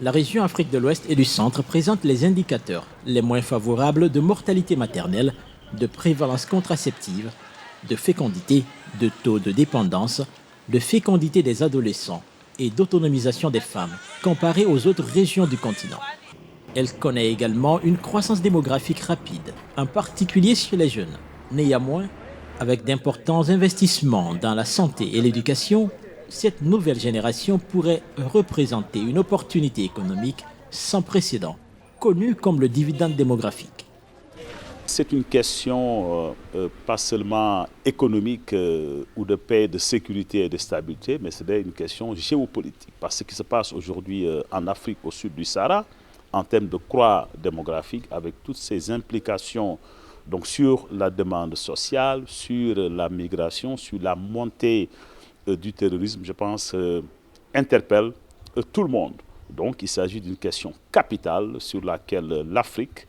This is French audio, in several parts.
La région Afrique de l'Ouest et du Centre présente les indicateurs les moins favorables de mortalité maternelle, de prévalence contraceptive, de fécondité, de taux de dépendance, de fécondité des adolescents et d'autonomisation des femmes comparés aux autres régions du continent. Elle connaît également une croissance démographique rapide, en particulier chez les jeunes. Néanmoins, avec d'importants investissements dans la santé et l'éducation, cette nouvelle génération pourrait représenter une opportunité économique sans précédent, connue comme le dividende démographique. C'est une question pas seulement économique ou de paix, de sécurité et de stabilité, mais c'est une question géopolitique. Parce que ce qui se passe aujourd'hui en Afrique au sud du Sahara, en termes de croix démographique, avec toutes ces implications donc, sur la demande sociale, sur la migration, sur la montée du terrorisme, je pense, interpelle tout le monde. Donc il s'agit d'une question capitale sur laquelle l'Afrique,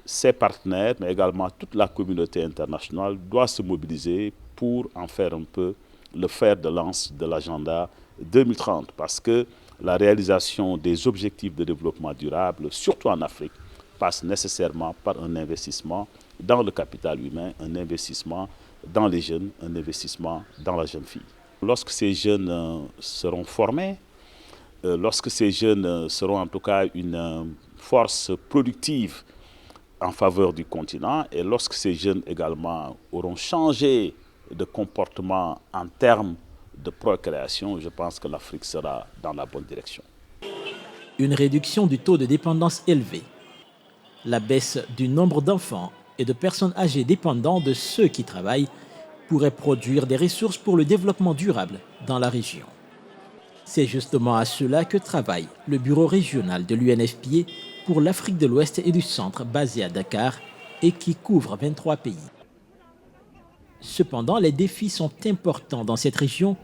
ses partenaires, mais également toute la communauté internationale doit se mobiliser pour en faire un peu le fer de lance de l'agenda 2030. Parce que la réalisation des objectifs de développement durable, surtout en Afrique, passe nécessairement par un investissement dans le capital humain, un investissement dans les jeunes, un investissement dans la jeune fille. Lorsque ces jeunes seront formés, lorsque ces jeunes seront en tout cas une force productive en faveur du continent, et lorsque ces jeunes également auront changé de comportement en termes de procréation, je pense que l'Afrique sera dans la bonne direction. Une réduction du taux de dépendance élevé, la baisse du nombre d'enfants et de personnes âgées dépendant de ceux qui travaillent pourrait produire des ressources pour le développement durable dans la région. C'est justement à cela que travaille le bureau régional de l'UNFPA pour l'Afrique de l'Ouest et du Centre, basé à Dakar et qui couvre 23 pays. Cependant, les défis sont importants dans cette région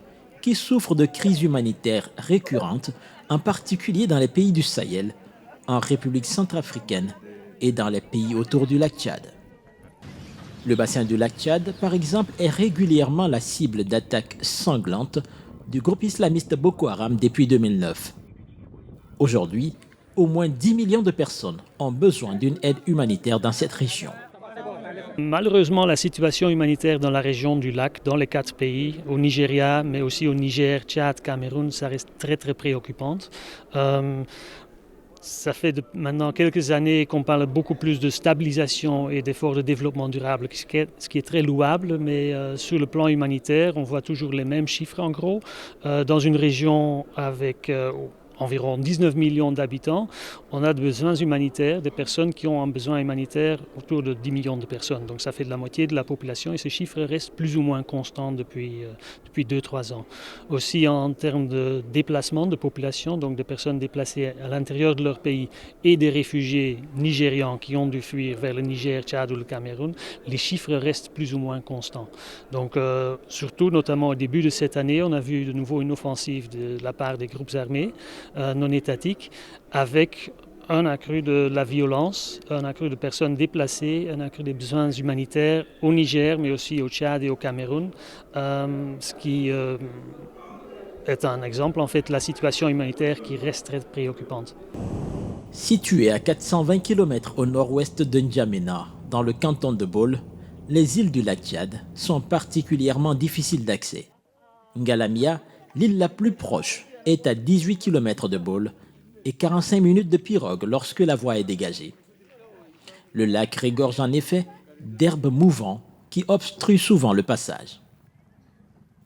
qui souffre de crises humanitaires récurrentes, en particulier dans les pays du Sahel, en République centrafricaine et dans les pays autour du lac Tchad. Le bassin du lac Tchad, par exemple, est régulièrement la cible d'attaques sanglantes du groupe islamiste Boko Haram depuis 2009. Aujourd'hui, au moins 10 millions de personnes ont besoin d'une aide humanitaire dans cette région. Malheureusement, la situation humanitaire dans la région du lac, dans les 4 pays, au Nigeria, mais aussi au Niger, Tchad, Cameroun, ça reste très très préoccupante. Ça fait maintenant quelques années qu'on parle beaucoup plus de stabilisation et d'efforts de développement durable, ce qui est très louable, mais sur le plan humanitaire, on voit toujours les mêmes chiffres en gros. Dans une région avec environ 19 millions d'habitants, on a des besoins humanitaires, des personnes qui ont un besoin humanitaire autour de 10 millions de personnes. Donc ça fait de la moitié de la population et ce chiffre reste plus ou moins constant depuis 2-3 ans. Aussi en termes de déplacement de population, donc des personnes déplacées à l'intérieur de leur pays et des réfugiés nigérians qui ont dû fuir vers le Niger, Tchad ou le Cameroun, les chiffres restent plus ou moins constants. Donc surtout, notamment au début de cette année, on a vu de nouveau une offensive de la part des groupes armés non étatiques, avec un accru de la violence, un accru de personnes déplacées, un accru des besoins humanitaires au Niger, mais aussi au Tchad et au Cameroun, ce qui est un exemple, en fait, de la situation humanitaire qui reste très préoccupante. Situées à 420 km au nord-ouest de N'Djamena, dans le canton de Bole, les îles du lac Tchad sont particulièrement difficiles d'accès. Ngalamia, l'île la plus proche, est à 18 km de Bole et 45 minutes de pirogue lorsque la voie est dégagée. Le lac regorge en effet d'herbes mouvantes qui obstruent souvent le passage.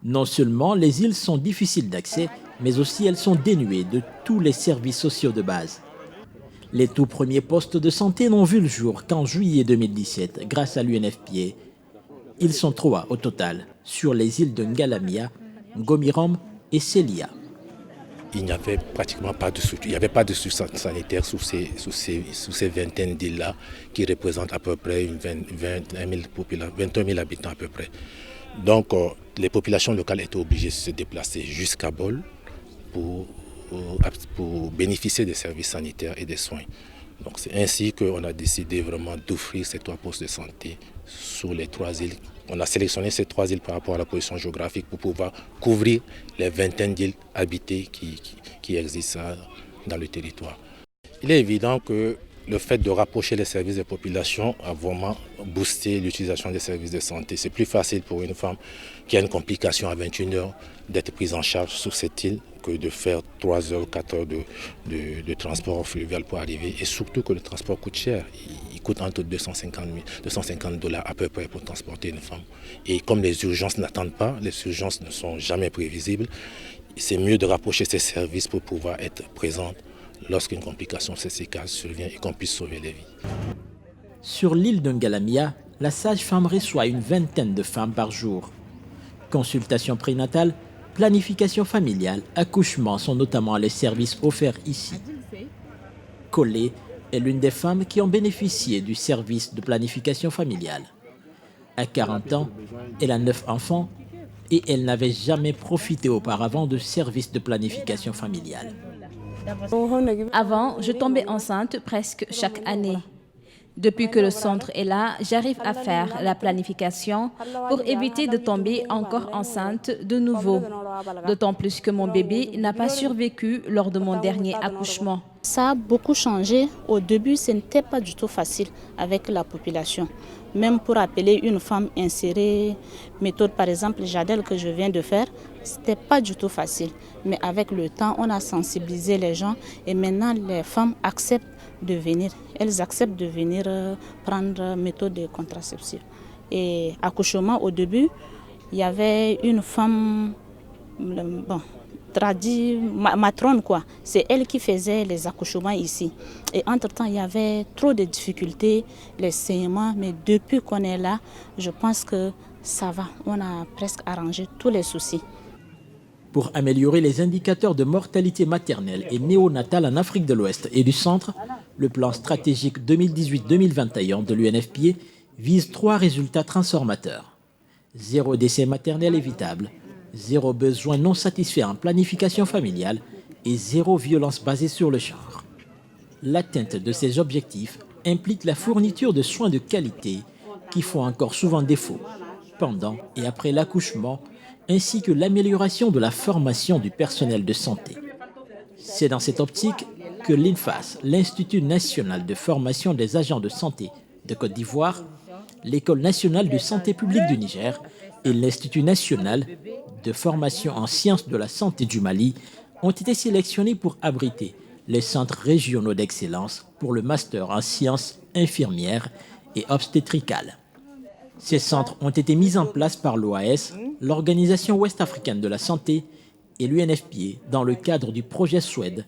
Non seulement les îles sont difficiles d'accès, mais aussi elles sont dénuées de tous les services sociaux de base. Les tout premiers postes de santé n'ont vu le jour qu'en juillet 2017 grâce à l'UNFPA. Ils sont 3 au total sur les îles de Ngalamia, Gomirom et Selia. Il n'y avait pratiquement pas de structure, il n'y avait pas de structure sanitaire sous ces vingtaines d'îles-là qui représentent à peu près 21 000 habitants à peu près. Donc les populations locales étaient obligées de se déplacer jusqu'à Bole pour bénéficier des services sanitaires et des soins. Donc c'est ainsi qu'on a décidé vraiment d'offrir ces 3 postes de santé sur les 3 îles. On a sélectionné ces 3 îles par rapport à la position géographique pour pouvoir couvrir les vingtaines d'îles habitées qui existent dans le territoire. Il est évident que le fait de rapprocher les services des populations a vraiment boosté l'utilisation des services de santé. C'est plus facile pour une femme qui a une complication à 21 heures d'être prise en charge sur cette île que de faire 3 heures, 4 heures de transport fluvial pour arriver. Et surtout que le transport coûte cher. Il coûte entre 250 $ à peu près pour transporter une femme. Et comme les urgences n'attendent pas, les urgences ne sont jamais prévisibles, c'est mieux de rapprocher ces services pour pouvoir être présente lorsqu'une complication cécile survient et qu'on puisse sauver les vies. Sur l'île de Ngalamia, la sage-femme reçoit une vingtaine de femmes par jour. Consultation prénatale, planification familiale, accouchement sont notamment les services offerts ici. Collée est l'une des femmes qui ont bénéficié du service de planification familiale. À 40 ans, elle a 9 enfants et elle n'avait jamais profité auparavant de services de planification familiale. Avant, je tombais enceinte presque chaque année. Depuis que le centre est là, j'arrive à faire la planification pour éviter de tomber encore enceinte de nouveau. D'autant plus que mon bébé n'a pas survécu lors de mon dernier accouchement. Ça a beaucoup changé. Au début, ce n'était pas du tout facile avec la population. Même pour appeler une femme insérée, méthode par exemple Jadel que je viens de faire, ce n'était pas du tout facile. Mais avec le temps, on a sensibilisé les gens et maintenant les femmes acceptent de venir. Elles acceptent de venir prendre méthode de contraception. Et accouchement au début, il y avait une femme, matrone quoi. C'est elle qui faisait les accouchements ici. Et entre-temps, il y avait trop de difficultés, les saignements. Mais depuis qu'on est là, je pense que ça va. On a presque arrangé tous les soucis. Pour améliorer les indicateurs de mortalité maternelle et néonatale en Afrique de l'Ouest et du Centre, le plan stratégique 2018-2021 de l'UNFPA vise 3 résultats transformateurs. 0 décès maternel évitable, 0 besoin non satisfait en planification familiale et 0 violence basée sur le genre. L'atteinte de ces objectifs implique la fourniture de soins de qualité qui font encore souvent défaut pendant et après l'accouchement, ainsi que l'amélioration de la formation du personnel de santé. C'est dans cette optique que l'INFAS, l'Institut national de formation des agents de santé de Côte d'Ivoire, l'École nationale de santé publique du Niger et l'Institut national de formation en sciences de la santé du Mali ont été sélectionnés pour abriter les centres régionaux d'excellence pour le master en sciences infirmières et obstétricales. Ces centres ont été mis en place par l'OAS, l'Organisation ouest-africaine de la santé et l'UNFPA dans le cadre du projet SWED,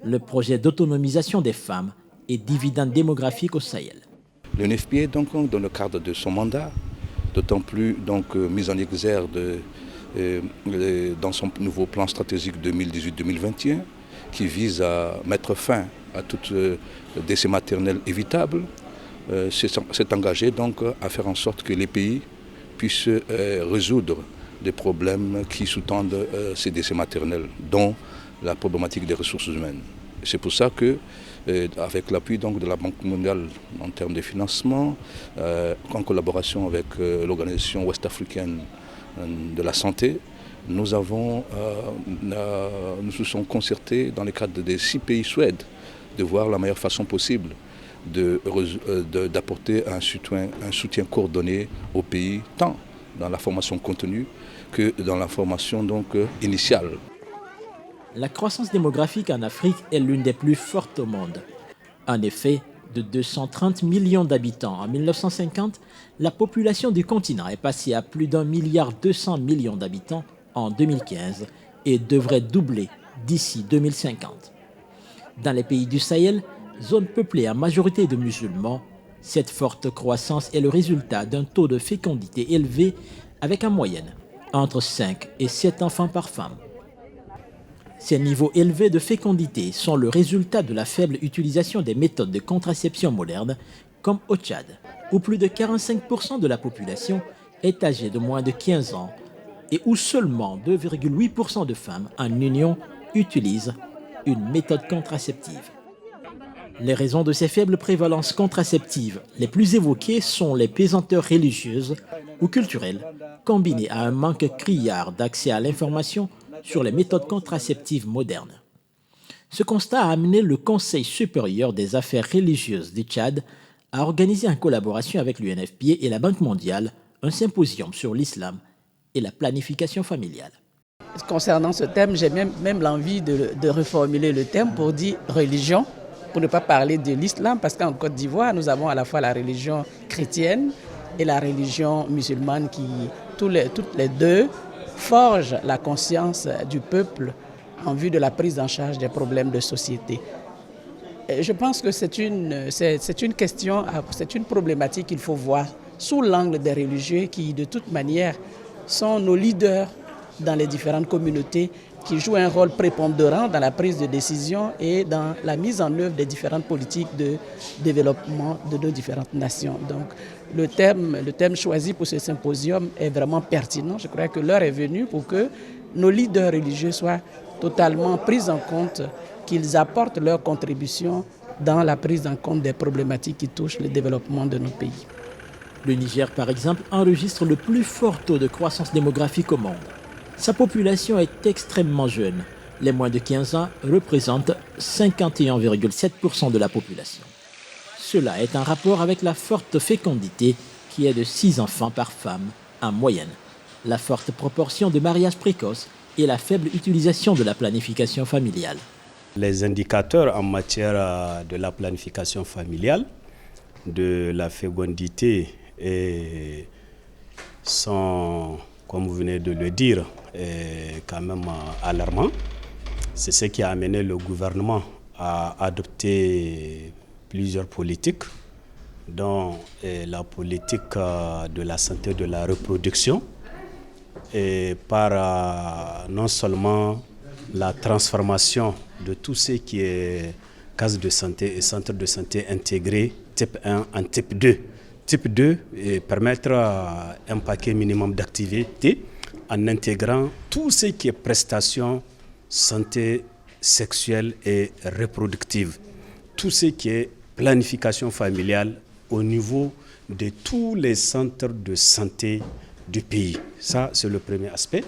le projet d'autonomisation des femmes et dividendes démographiques au Sahel. L'UNFPA, donc, dans le cadre de son mandat, d'autant plus mise en exergue dans son nouveau plan stratégique 2018-2021, qui vise à mettre fin à toute décès maternel évitable, s'est engagé donc à faire en sorte que les pays puissent résoudre des problèmes qui sous-tendent ces décès maternels, dont la problématique des ressources humaines. C'est pour ça que, avec l'appui donc de la Banque mondiale en termes de financement, en collaboration avec l'Organisation ouest-africaine de la santé, nous nous sommes concertés dans le cadre des 6 pays SWED de voir la meilleure façon possible d'apporter un soutien coordonné au pays, tant dans la formation continue que dans la formation initiale. La croissance démographique en Afrique est l'une des plus fortes au monde. En effet, de 230 millions d'habitants en 1950, la population du continent est passée à plus d'1,2 milliard d'habitants en 2015 et devrait doubler d'ici 2050. Dans les pays du Sahel, zone peuplée en majorité de musulmans, cette forte croissance est le résultat d'un taux de fécondité élevé avec en moyenne entre 5 et 7 enfants par femme. Ces niveaux élevés de fécondité sont le résultat de la faible utilisation des méthodes de contraception modernes comme au Tchad, où plus de 45% de la population est âgée de moins de 15 ans et où seulement 2,8% de femmes en union utilisent une méthode contraceptive. Les raisons de ces faibles prévalences contraceptives les plus évoquées sont les pesanteurs religieuses ou culturelles, combinées à un manque criard d'accès à l'information sur les méthodes contraceptives modernes. Ce constat a amené le Conseil supérieur des affaires religieuses du Tchad à organiser en collaboration avec l'UNFPA et la Banque mondiale un symposium sur l'islam et la planification familiale. Concernant ce thème, j'ai même l'envie de reformuler le thème pour dire religion, pour ne pas parler de l'islam, parce qu'en Côte d'Ivoire, nous avons à la fois la religion chrétienne et la religion musulmane qui, toutes les deux, forgent la conscience du peuple en vue de la prise en charge des problèmes de société. Et je pense que c'est une question, c'est une problématique qu'il faut voir sous l'angle des religieux qui, de toute manière, sont nos leaders dans les différentes communautés, qui jouent un rôle prépondérant dans la prise de décision et dans la mise en œuvre des différentes politiques de développement de nos différentes nations. Donc le thème choisi pour ce symposium est vraiment pertinent. Je crois que l'heure est venue pour que nos leaders religieux soient totalement pris en compte, qu'ils apportent leur contribution dans la prise en compte des problématiques qui touchent le développement de nos pays. Le Niger, par exemple, enregistre le plus fort taux de croissance démographique au monde. Sa population est extrêmement jeune. Les moins de 15 ans représentent 51,7% de la population. Cela est en rapport avec la forte fécondité qui est de 6 enfants par femme en moyenne, la forte proportion de mariages précoces et la faible utilisation de la planification familiale. Les indicateurs en matière de la planification familiale, de la fécondité sont, comme vous venez de le dire, quand même alarmants. C'est ce qui a amené le gouvernement à adopter plusieurs politiques, dont la politique de la santé de la reproduction, et par non seulement la transformation de tout ce qui est case de santé et centre de santé intégrés type 1 en type 2. Type 2 permettre un paquet minimum d'activité en intégrant tout ce qui est prestations santé sexuelle et reproductive, tout ce qui est planification familiale au niveau de tous les centres de santé du pays. Ça, c'est le premier aspect.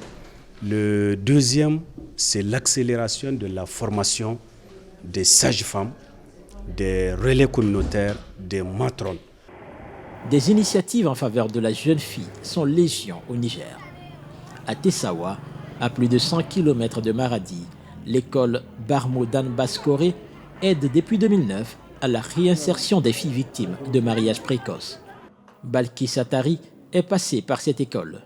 Le deuxième, c'est l'accélération de la formation des sages-femmes, des relais communautaires, des matrones. Des initiatives en faveur de la jeune fille sont légion au Niger. À Tessawa, à plus de 100 km de Maradi, l'école Barmo Dan Baskore aide depuis 2009 à la réinsertion des filles victimes de mariages précoces. Balki Satari est passée par cette école.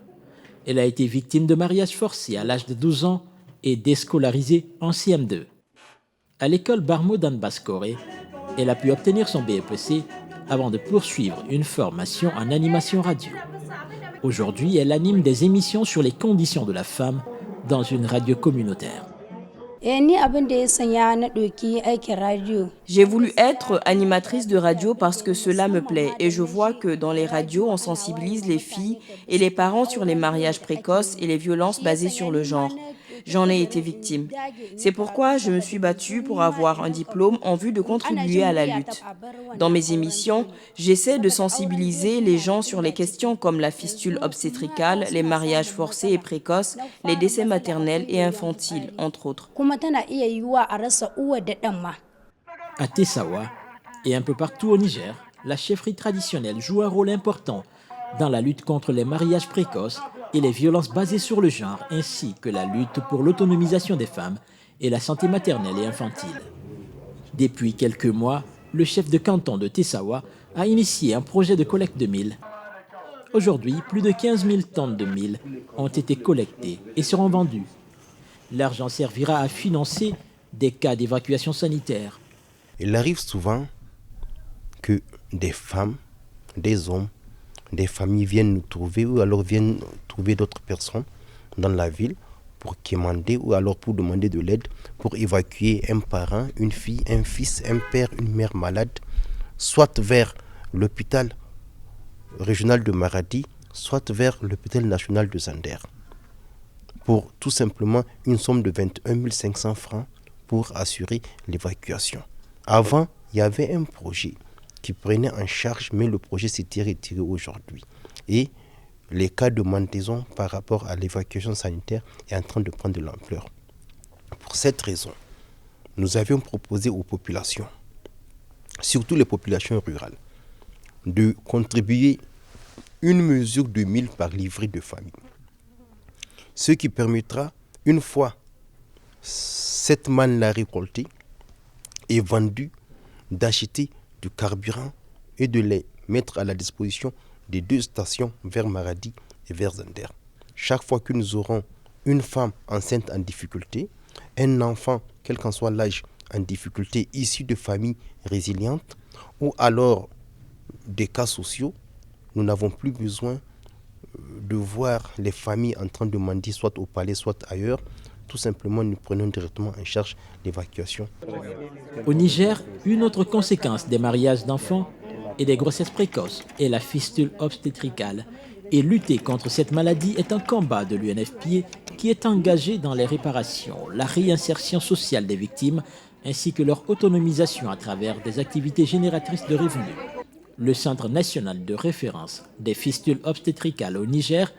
Elle a été victime de mariage forcé à l'âge de 12 ans et déscolarisée en CM2. À l'école Barmo Dan Baskore, elle a pu obtenir son BEPC avant de poursuivre une formation en animation radio. Aujourd'hui, elle anime des émissions sur les conditions de la femme dans une radio communautaire. J'ai voulu être animatrice de radio parce que cela me plaît et je vois que dans les radios, on sensibilise les filles et les parents sur les mariages précoces et les violences basées sur le genre. J'en ai été victime. C'est pourquoi je me suis battue pour avoir un diplôme en vue de contribuer à la lutte. Dans mes émissions, j'essaie de sensibiliser les gens sur les questions comme la fistule obstétricale, les mariages forcés et précoces, les décès maternels et infantiles, entre autres. À Tessawa et un peu partout au Niger, la chefferie traditionnelle joue un rôle important dans la lutte contre les mariages précoces et les violences basées sur le genre, ainsi que la lutte pour l'autonomisation des femmes et la santé maternelle et infantile. Depuis quelques mois, le chef de canton de Tessawa a initié un projet de collecte de mil. Aujourd'hui, plus de 15 000 tonnes de mil ont été collectées et seront vendues. L'argent servira à financer des cas d'évacuation sanitaire. Il arrive souvent que des femmes, des hommes, des familles viennent nous trouver ou alors viennent trouver d'autres personnes dans la ville pour quémander ou alors pour demander de l'aide pour évacuer un parent, une fille, un fils, un père, une mère malade, soit vers l'hôpital régional de Maradi, soit vers l'hôpital national de Zander, pour tout simplement une somme de 21 500 francs pour assurer l'évacuation. Avant, il y avait un projet qui prenait en charge, mais le projet s'était retiré aujourd'hui. Et les cas de mandaison par rapport à l'évacuation sanitaire est en train de prendre de l'ampleur. Pour cette raison, nous avions proposé aux populations, surtout les populations rurales, de contribuer une mesure de 1000 par livret de famille. Ce qui permettra, une fois cette manne-là récoltée et vendue, d'acheter du carburant et de les mettre à la disposition des 2 stations vers Maradi et vers Zender. Chaque fois que nous aurons une femme enceinte en difficulté, un enfant, quel qu'en soit l'âge, en difficulté, issu de familles résilientes, ou alors des cas sociaux, nous n'avons plus besoin de voir les familles en train de mendier soit au palais, soit ailleurs. Tout simplement, nous prenons directement en charge l'évacuation. Au Niger, une autre conséquence des mariages d'enfants et des grossesses précoces est la fistule obstétricale. Et lutter contre cette maladie est un combat de l'UNFPA qui est engagé dans les réparations, la réinsertion sociale des victimes ainsi que leur autonomisation à travers des activités génératrices de revenus. Le Centre national de référence des fistules obstétricales au Niger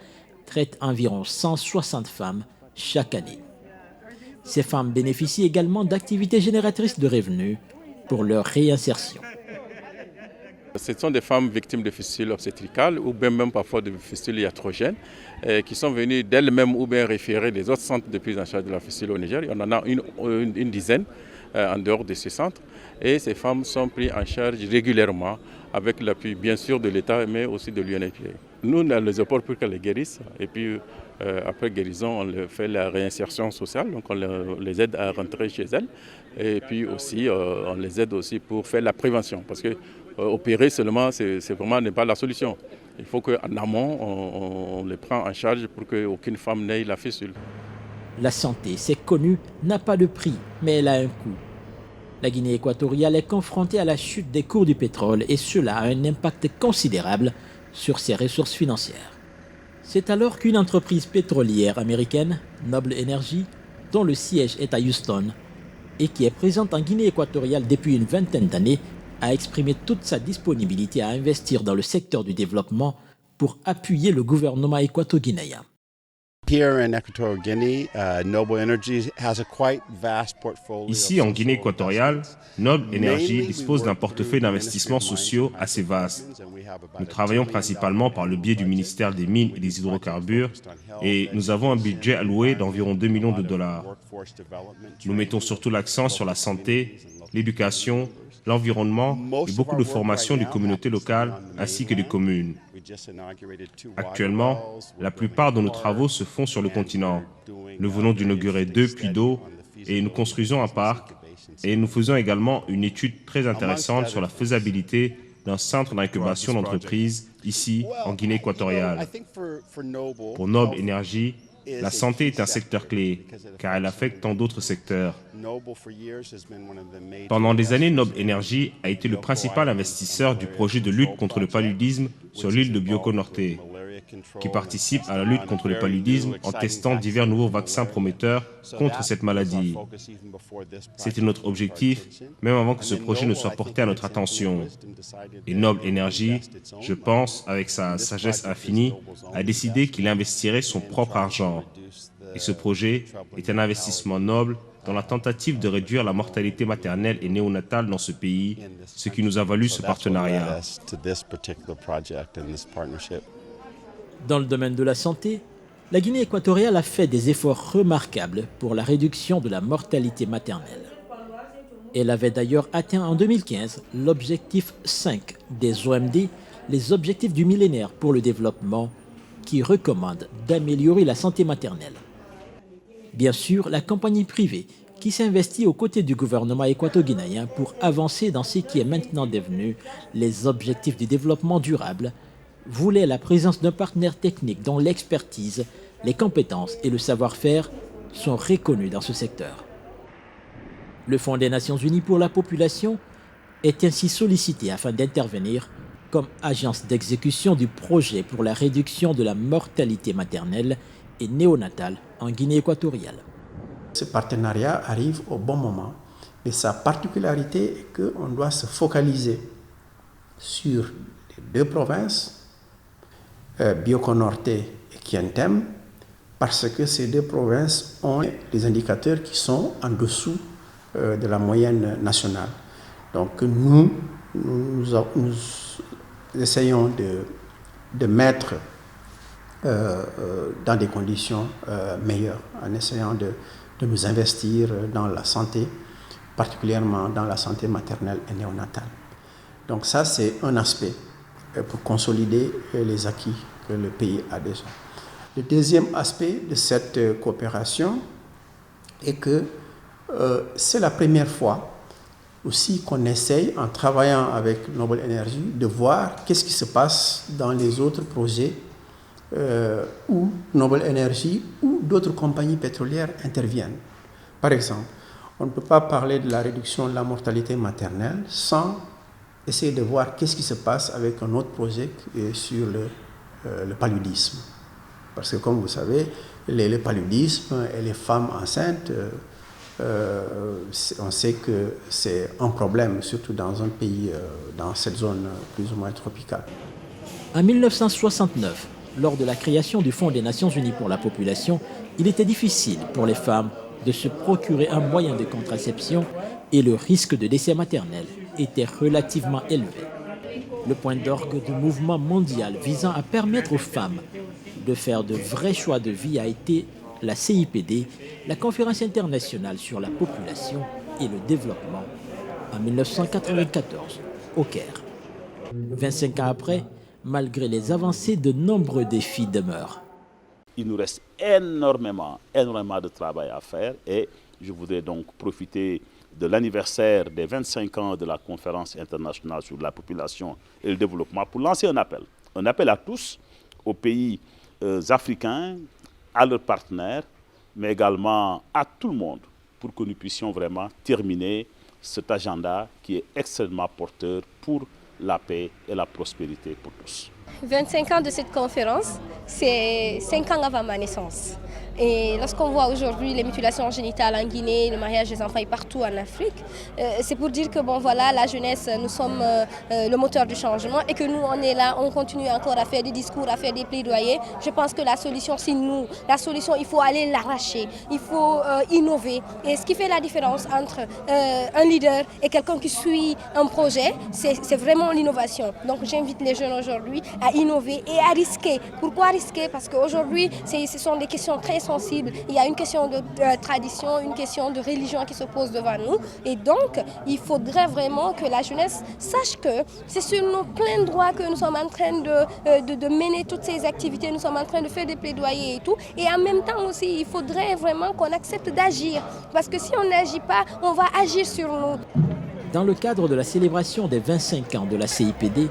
traite environ 160 femmes chaque année. Ces femmes bénéficient également d'activités génératrices de revenus pour leur réinsertion. Ce sont des femmes victimes de fistules obstétricales ou bien même parfois de fistules iatrogènes qui sont venues d'elles-mêmes ou bien référées des autres centres de prise en charge de la fistule au Niger. Il y en a une dizaine en dehors de ces centres et ces femmes sont prises en charge régulièrement avec l'appui bien sûr de l'État mais aussi de l'UNFPA. Nous, on les apporte pour qu'elles les guérissent et puis après guérison, on leur fait la réinsertion sociale, donc on les aide à rentrer chez elles et puis aussi on les aide aussi pour faire la prévention parce que opérer seulement, c'est vraiment n'est pas la solution. Il faut qu'en amont, on les prend en charge pour qu'aucune femme n'ait la fistule. La santé, c'est connu, n'a pas de prix, mais elle a un coût. La Guinée équatoriale est confrontée à la chute des cours du pétrole et cela a un impact considérable sur ses ressources financières. C'est alors qu'une entreprise pétrolière américaine, Noble Energy, dont le siège est à Houston et qui est présente en Guinée équatoriale depuis une vingtaine d'années, a exprimé toute sa disponibilité à investir dans le secteur du développement pour appuyer le gouvernement équato-guinéen. Ici, en Guinée équatoriale, Noble Energy dispose d'un portefeuille d'investissements sociaux assez vaste. Nous travaillons principalement par le biais du ministère des Mines et des Hydrocarbures et nous avons un budget alloué d'environ 2 millions de dollars. Nous mettons surtout l'accent sur la santé, l'éducation, l'environnement et beaucoup de formation des communautés locales ainsi que des communes. Actuellement, la plupart de nos travaux se font sur le continent. Nous venons d'inaugurer 2 puits d'eau et nous construisons un parc et nous faisons également une étude très intéressante sur la faisabilité d'un centre d'incubation d'entreprises ici en Guinée équatoriale. Pour Noble Energy, la santé est un secteur clé, car elle affecte tant d'autres secteurs. Pendant des années, Noble Energy a été le principal investisseur du projet de lutte contre le paludisme sur l'île de Bioko Norte, qui participe à la lutte contre le paludisme en testant divers nouveaux vaccins prometteurs contre cette maladie. C'était notre objectif, même avant que ce projet ne soit porté à notre attention. Et Noble Energy, je pense, avec sa sagesse infinie, a décidé qu'il investirait son propre argent. Et ce projet est un investissement noble dans la tentative de réduire la mortalité maternelle et néonatale dans ce pays, ce qui nous a valu ce partenariat. Dans le domaine de la santé, la Guinée équatoriale a fait des efforts remarquables pour la réduction de la mortalité maternelle. Elle avait d'ailleurs atteint en 2015 l'objectif 5 des OMD, les objectifs du millénaire pour le développement, qui recommandent d'améliorer la santé maternelle. Bien sûr, la compagnie privée qui s'investit aux côtés du gouvernement équato-guinéen pour avancer dans ce qui est maintenant devenu les objectifs du développement durable, voulait la présence d'un partenaire technique dont l'expertise, les compétences et le savoir-faire sont reconnus dans ce secteur. Le Fonds des Nations Unies pour la population est ainsi sollicité afin d'intervenir comme agence d'exécution du projet pour la réduction de la mortalité maternelle et néonatale en Guinée équatoriale. Ce partenariat arrive au bon moment, mais sa particularité est qu'on doit se focaliser sur les 2 provinces, Bioko Norte et Kientem, parce que ces 2 provinces ont des indicateurs qui sont en dessous de la moyenne nationale. Donc nous essayons de mettre dans des conditions meilleures, en essayant de nous investir dans la santé, particulièrement dans la santé maternelle et néonatale. Donc ça, c'est un aspect pour consolider les acquis que le pays a déjà. Le deuxième aspect de cette coopération est que c'est la première fois aussi qu'on essaye, en travaillant avec Noble Energy, de voir qu'est-ce qui se passe dans les autres projets où Noble Energy ou d'autres compagnies pétrolières interviennent. Par exemple, on ne peut pas parler de la réduction de la mortalité maternelle sans essayer de voir qu'est-ce qui se passe avec un autre projet sur le paludisme. Parce que comme vous savez, le paludisme et les femmes enceintes, on sait que c'est un problème, surtout dans un pays, dans cette zone plus ou moins tropicale. En 1969, lors de la création du Fonds des Nations Unies pour la population, il était difficile pour les femmes de se procurer un moyen de contraception et le risque de décès maternel était relativement élevé. Le point d'orgue du mouvement mondial visant à permettre aux femmes de faire de vrais choix de vie a été la CIPD, la Conférence internationale sur la population et le développement, en 1994, au Caire. 25 ans après, malgré les avancées, de nombreux défis demeurent. Il nous reste énormément de travail à faire et je voudrais donc profiter de l'anniversaire des 25 ans de la Conférence internationale sur la population et le développement pour lancer un appel à tous, aux pays africains, à leurs partenaires, mais également à tout le monde, pour que nous puissions vraiment terminer cet agenda qui est extrêmement porteur pour la paix et la prospérité pour tous. 25 ans de cette conférence, c'est 5 ans avant ma naissance. Et lorsqu'on voit aujourd'hui les mutilations génitales en Guinée, le mariage des enfants partout en Afrique, c'est pour dire que bon voilà, la jeunesse, nous sommes le moteur du changement et que nous on est là, on continue encore à faire des discours, à faire des plaidoyers. Je pense que la solution c'est nous. La solution, il faut aller l'arracher, il faut innover. Et ce qui fait la différence entre un leader et quelqu'un qui suit un projet, c'est vraiment l'innovation. Donc j'invite les jeunes aujourd'hui à innover et à risquer. Pourquoi risquer? Parce qu'aujourd'hui, ce sont des questions très sensibles. Il y a une question de tradition, une question de religion qui se pose devant nous. Et donc, il faudrait vraiment que la jeunesse sache que c'est sur nos pleins droits que nous sommes en train de mener toutes ces activités. Nous sommes en train de faire des plaidoyers et tout. Et en même temps aussi, il faudrait vraiment qu'on accepte d'agir. Parce que si on n'agit pas, on va agir sur nous. Dans le cadre de la célébration des 25 ans de la CIPD,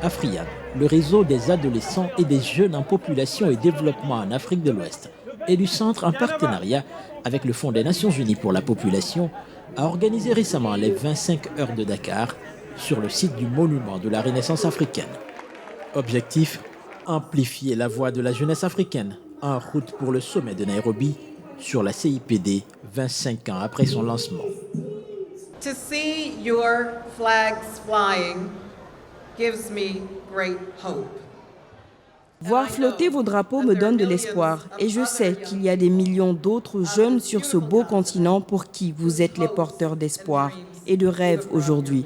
Afriane, le réseau des adolescents et des jeunes en population et développement en Afrique de l'Ouest, et du Centre en partenariat avec le Fonds des Nations Unies pour la population, a organisé récemment les 25 heures de Dakar sur le site du monument de la Renaissance africaine. Objectif, amplifier la voix de la jeunesse africaine en route pour le sommet de Nairobi sur la CIPD 25 ans après son lancement. To see your flags flying gives me great hope. Voir flotter vos drapeaux me donne de l'espoir et je sais qu'il y a des millions d'autres jeunes sur ce beau continent pour qui vous êtes les porteurs d'espoir et de rêves aujourd'hui.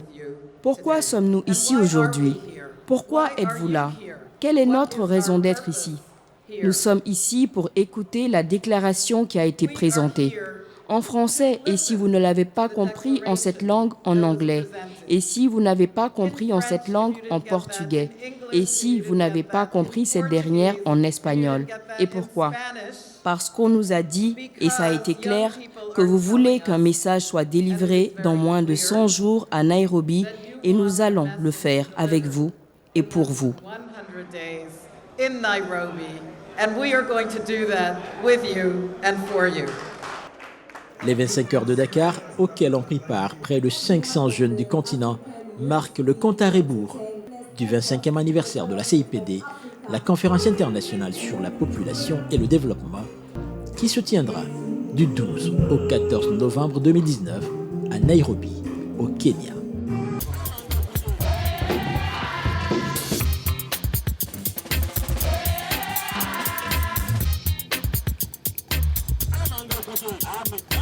Pourquoi sommes-nous ici aujourd'hui? Pourquoi êtes-vous là? Quelle est notre raison d'être ici? Nous sommes ici pour écouter la déclaration qui a été présentée. En français, et si vous ne l'avez pas compris en cette langue, en anglais. Et si vous n'avez pas compris en cette langue, en portugais. Et si vous n'avez pas compris cette dernière, en espagnol. Et pourquoi? Parce qu'on nous a dit, et ça a été clair, que vous voulez qu'un message soit délivré dans moins de 100 jours à Nairobi, et nous allons le faire avec vous et pour vous. Les 25 heures de Dakar, auxquelles ont pris part près de 500 jeunes du continent, marquent le compte à rebours du 25e anniversaire de la CIPD, la Conférence internationale sur la population et le développement, qui se tiendra du 12 au 14 novembre 2019 à Nairobi, au Kenya. I'm